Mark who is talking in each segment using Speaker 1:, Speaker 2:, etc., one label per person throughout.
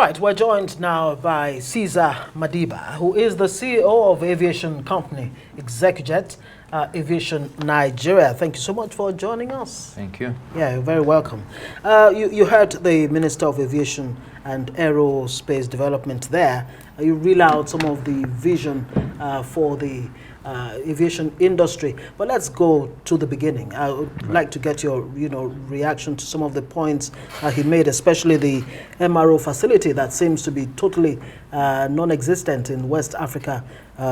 Speaker 1: right, we're joined now by Caesar Madiba, who is the CEO of aviation company Execujet Aviation Nigeria. Thank you so much for joining us.
Speaker 2: Thank you.
Speaker 1: Yeah, you're very welcome. You heard the Minister of Aviation and Aerospace Development there. You reel out some of the vision for the aviation industry, but let's go to the beginning. I would like to get your reaction to some of the points he made, especially the MRO facility that seems to be totally non-existent in West Africa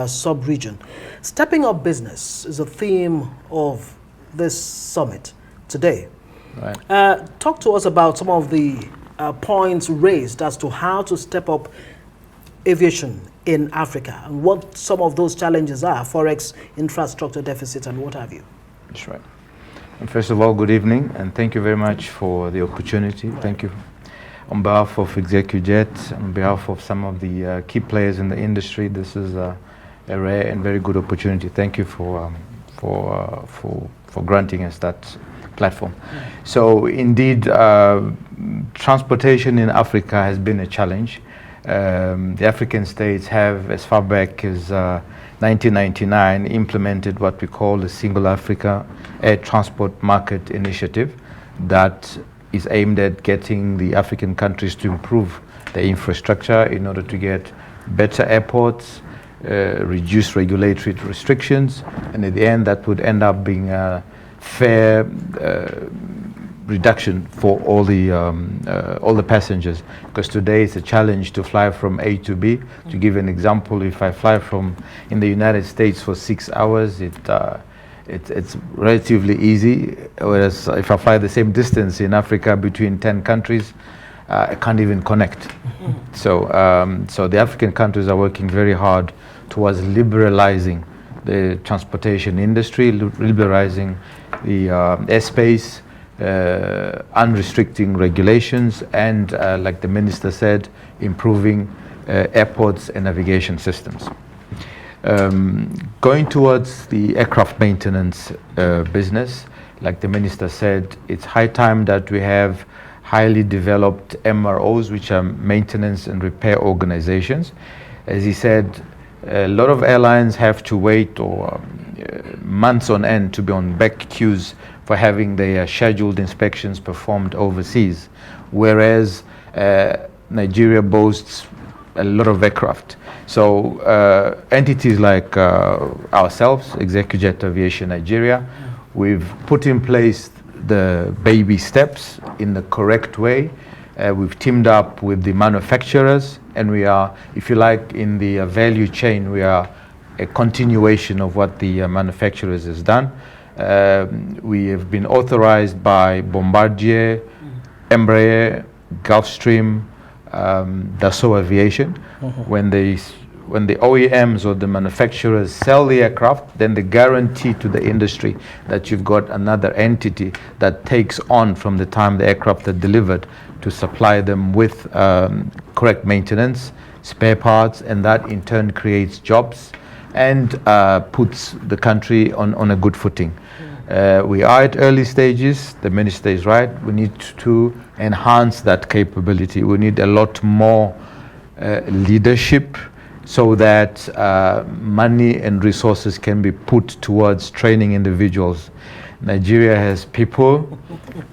Speaker 1: sub-region. Stepping up business is a theme of this summit today.
Speaker 2: Right.
Speaker 1: Talk to us about some of the points raised as to how to step up aviation in Africa and what some of those challenges are, Forex, infrastructure deficit, and what have you.
Speaker 2: That's right. And first of all, good evening, and thank you very much for the opportunity. Right. Thank you. On behalf of Execujet, on behalf of some of the key players in the industry, this is a rare and very good opportunity. Thank you for granting us that platform. So indeed, transportation in Africa has been a challenge. The African states have, as far back as 1999, implemented what we call the Single Africa Air Transport Market Initiative that is aimed at getting the African countries to improve their infrastructure in order to get better airports, reduce regulatory restrictions, and at the end that would end up being a fair reduction for all the passengers, because today it's a challenge to fly from A to B. To give an example, if I fly from in the United States for 6 hours, it's relatively easy, whereas if I fly the same distance in Africa between 10 countries, I can't even connect. So the African countries are working very hard towards liberalizing the transportation industry, liberalizing the airspace, unrestricting regulations, and like the minister said, improving airports and navigation systems. Going towards the aircraft maintenance business, like the minister said, it's high time that we have highly developed MROs, which are maintenance and repair organizations. As he said, a lot of airlines have to wait months on end to be on back queues for having their scheduled inspections performed overseas, whereas Nigeria boasts a lot of aircraft. So entities like ourselves, Execujet Aviation Nigeria, we've put in place the baby steps in the correct way. We've teamed up with the manufacturers, and we are, if you like, in the value chain, we are a continuation of what the manufacturers has done. We have been authorized by Bombardier, Embraer, Gulfstream, Dassault Aviation. When the OEMs or the manufacturers sell the aircraft, then they guarantee to the industry that you've got another entity that takes on from the time the aircraft are delivered to supply them with correct maintenance, spare parts, and that in turn creates jobs and puts the country on a good footing. We are at early stages. The minister is right. We need to enhance that capability. We need a lot more leadership so that money and resources can be put towards training individuals. Nigeria has people,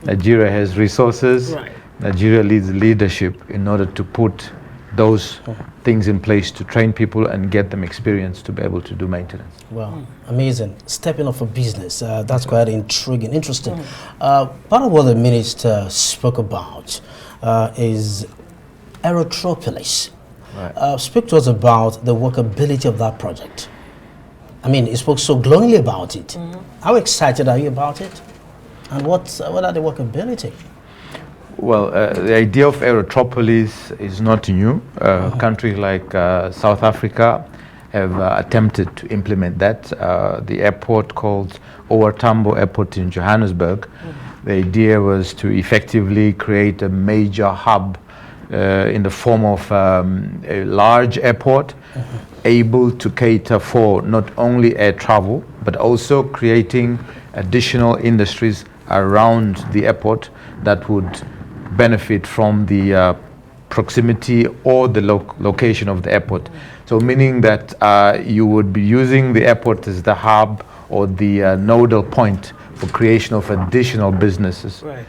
Speaker 2: Nigeria has resources, right. Nigeria needs leadership in order to put those things in place to train people and get them experience to be able to do maintenance.
Speaker 1: Wow, amazing. Stepping up for business, that's quite intriguing, interesting. Part of what the minister spoke about is Aerotropolis. Right. Speak to us about the workability of that project. I mean, he spoke so glowingly about it. How excited are you about it? And what are the workability?
Speaker 2: Well, the idea of Aerotropolis is not new. Countries like South Africa have attempted to implement that. The airport called OR Tambo Airport in Johannesburg, the idea was to effectively create a major hub in the form of a large airport, able to cater for not only air travel, but also creating additional industries around the airport that would benefit from the proximity or the location of the airport. So meaning that you would be using the airport as the hub or the nodal point for creation of additional businesses.
Speaker 1: Right.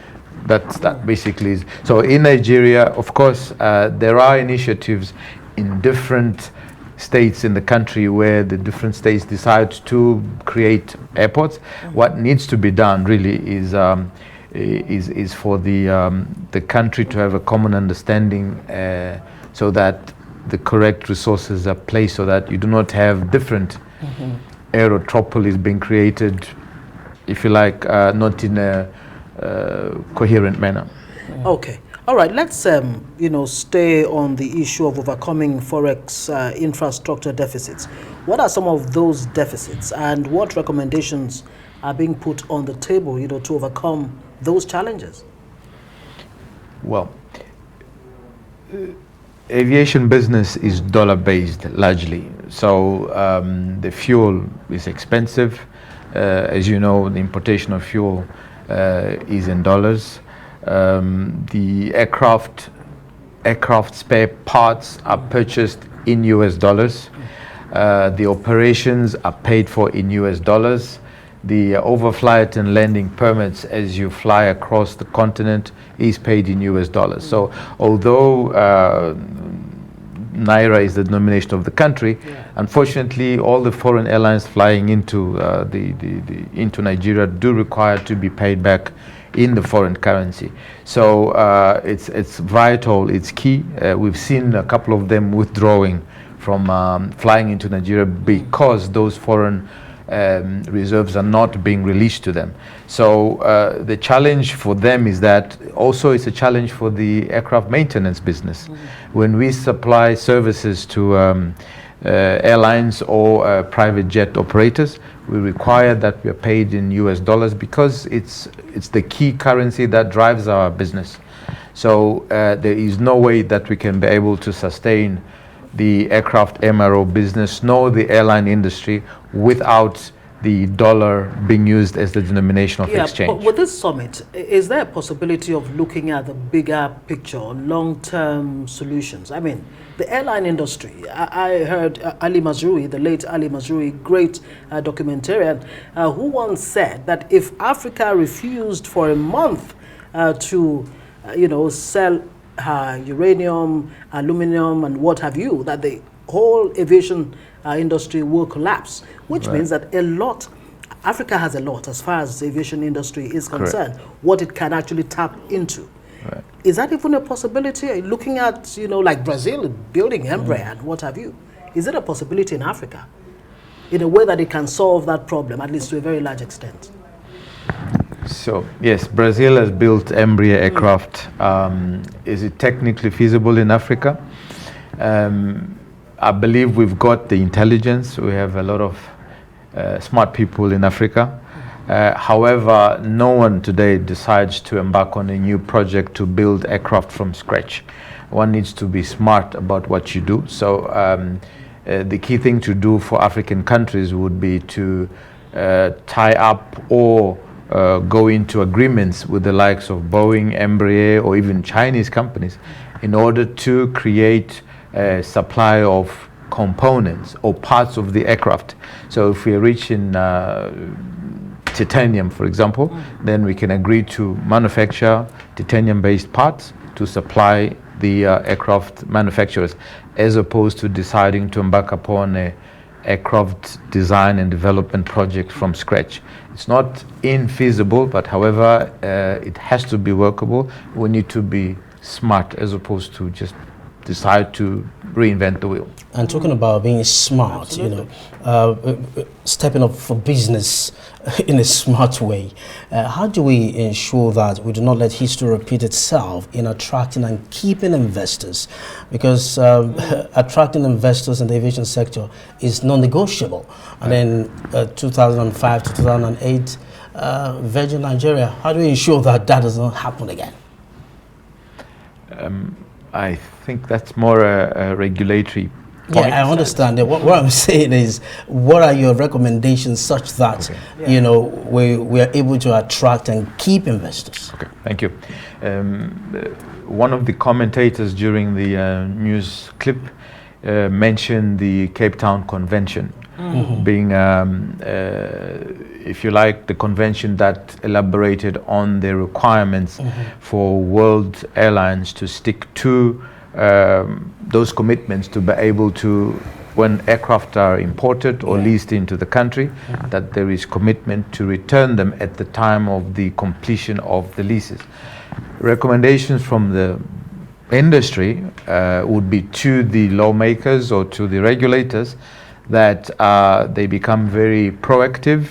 Speaker 2: That basically is. So in Nigeria, of course, there are initiatives in different states in the country where the different states decide to create airports. What needs to be done really is for the country to have a common understanding, so that the correct resources are placed, so that you do not have different aerotropolis being created, if you like, not in a coherent manner.
Speaker 1: Okay. All right. Let's stay on the issue of overcoming Forex infrastructure deficits. What are some of those deficits, and what recommendations are being put on the table, to overcome those challenges?
Speaker 2: Well, aviation business is dollar-based largely, so the fuel is expensive. As you know, the importation of fuel is in dollars. The aircraft spare parts are purchased in US dollars. The operations are paid for in US dollars. The overflight and landing permits as you fly across the continent is paid in US dollars. So although Naira is the denomination of the country, unfortunately all the foreign airlines flying into into Nigeria do require to be paid back in the foreign currency. So it's vital, it's key. We've seen a couple of them withdrawing from flying into Nigeria because those foreign reserves are not being released to them. So the challenge for them is that also it's a challenge for the aircraft maintenance business. When we supply services to airlines or private jet operators, we require that we are paid in US dollars because it's the key currency that drives our business. So there is no way that we can be able to sustain the aircraft MRO business nor the airline industry without the dollar being used as the denomination of exchange.
Speaker 1: But with this summit, is there a possibility of looking at the bigger picture, long-term solutions? I mean, the airline industry, I heard Ali Mazrui, the late Ali Mazrui, great documentarian, who once said that if Africa refused for a month to, sell uranium, aluminum, and what have you, that the whole aviation industry will collapse, which means that Africa has a lot as far as the aviation industry is concerned, what it can actually tap into. Is that even a possibility? Looking at, like Brazil building Embraer and what have you, is it a possibility in Africa in a way that it can solve that problem, at least to a very large extent?
Speaker 2: So yes, Brazil has built Embraer aircraft. Is it technically feasible in Africa? I believe we've got the intelligence. We have a lot of smart people in Africa. However, no one today decides to embark on a new project to build aircraft from scratch. One needs to be smart about what you do. So the key thing to do for African countries would be to tie up or go into agreements with the likes of Boeing, Embraer, or even Chinese companies in order to create a supply of components or parts of the aircraft. So if we are rich in titanium, for example, then we can agree to manufacture titanium-based parts to supply the aircraft manufacturers, as opposed to deciding to embark upon a aircraft design and development project from scratch. It's not infeasible, but however, it has to be workable. We need to be smart as opposed to just decide to reinvent the wheel.
Speaker 3: And talking about being smart, stepping up for business in a smart way, how do we ensure that we do not let history repeat itself in attracting and keeping investors? Because attracting investors in the aviation sector is non-negotiable. And then 2005 to 2008, Virgin Nigeria, how do we ensure that that does not happen again?
Speaker 2: I think that's more a regulatory
Speaker 3: Yeah, I understand that. What I'm saying is, what are your recommendations such that you know we are able to attract and keep investors?
Speaker 2: Okay, thank you. One of the commentators during the news clip mentioned the Cape Town Convention being, if you like, the convention that elaborated on the requirements for world airlines to stick to those commitments to be able to, when aircraft are imported or leased into the country, that there is commitment to return them at the time of the completion of the leases. Recommendations from the industry would be to the lawmakers or to the regulators that they become very proactive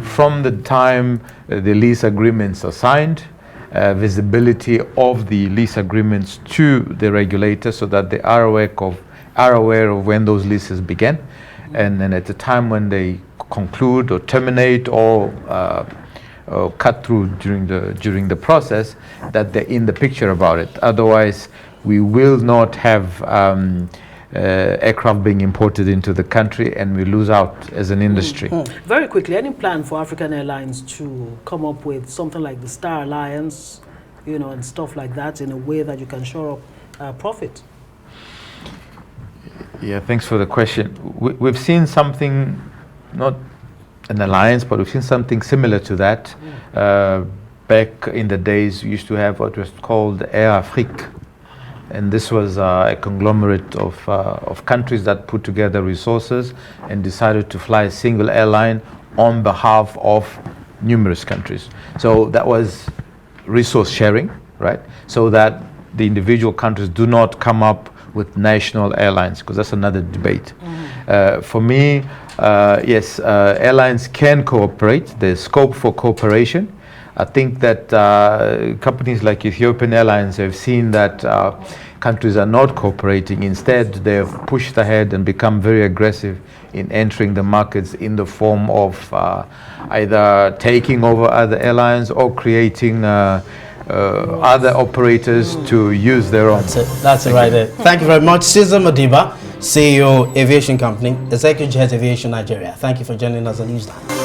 Speaker 2: from the time the lease agreements are signed, visibility of the lease agreements to the regulator so that they are aware of when those leases began, and then at the time when they conclude or terminate or cut through during the process, that they're in the picture about it. Otherwise, we will not have aircraft being imported into the country, and we lose out as an industry.
Speaker 1: Very quickly, any plan for African Airlines to come up with something like the Star Alliance, you know, and stuff like that in a way that you can shore up profit?
Speaker 2: Yeah, thanks for the question. We've seen something, not an alliance, but we've seen something similar to that. Back in the days, we used to have what was called Air Afrique. And this was a conglomerate of countries that put together resources and decided to fly a single airline on behalf of numerous countries. So that was resource sharing, right? So that the individual countries do not come up with national airlines, because that's another debate. For me, yes, airlines can cooperate. There's scope for cooperation. I think that companies like Ethiopian Airlines have seen that countries are not cooperating. Instead, they've pushed ahead and become very aggressive in entering the markets in the form of either taking over other airlines or creating other operators to use their own.
Speaker 3: That's it right there. Thank you very much, Cesar Madiba, CEO, Aviation Company, Executive Head Aviation Nigeria. Thank you for joining us on Newsline.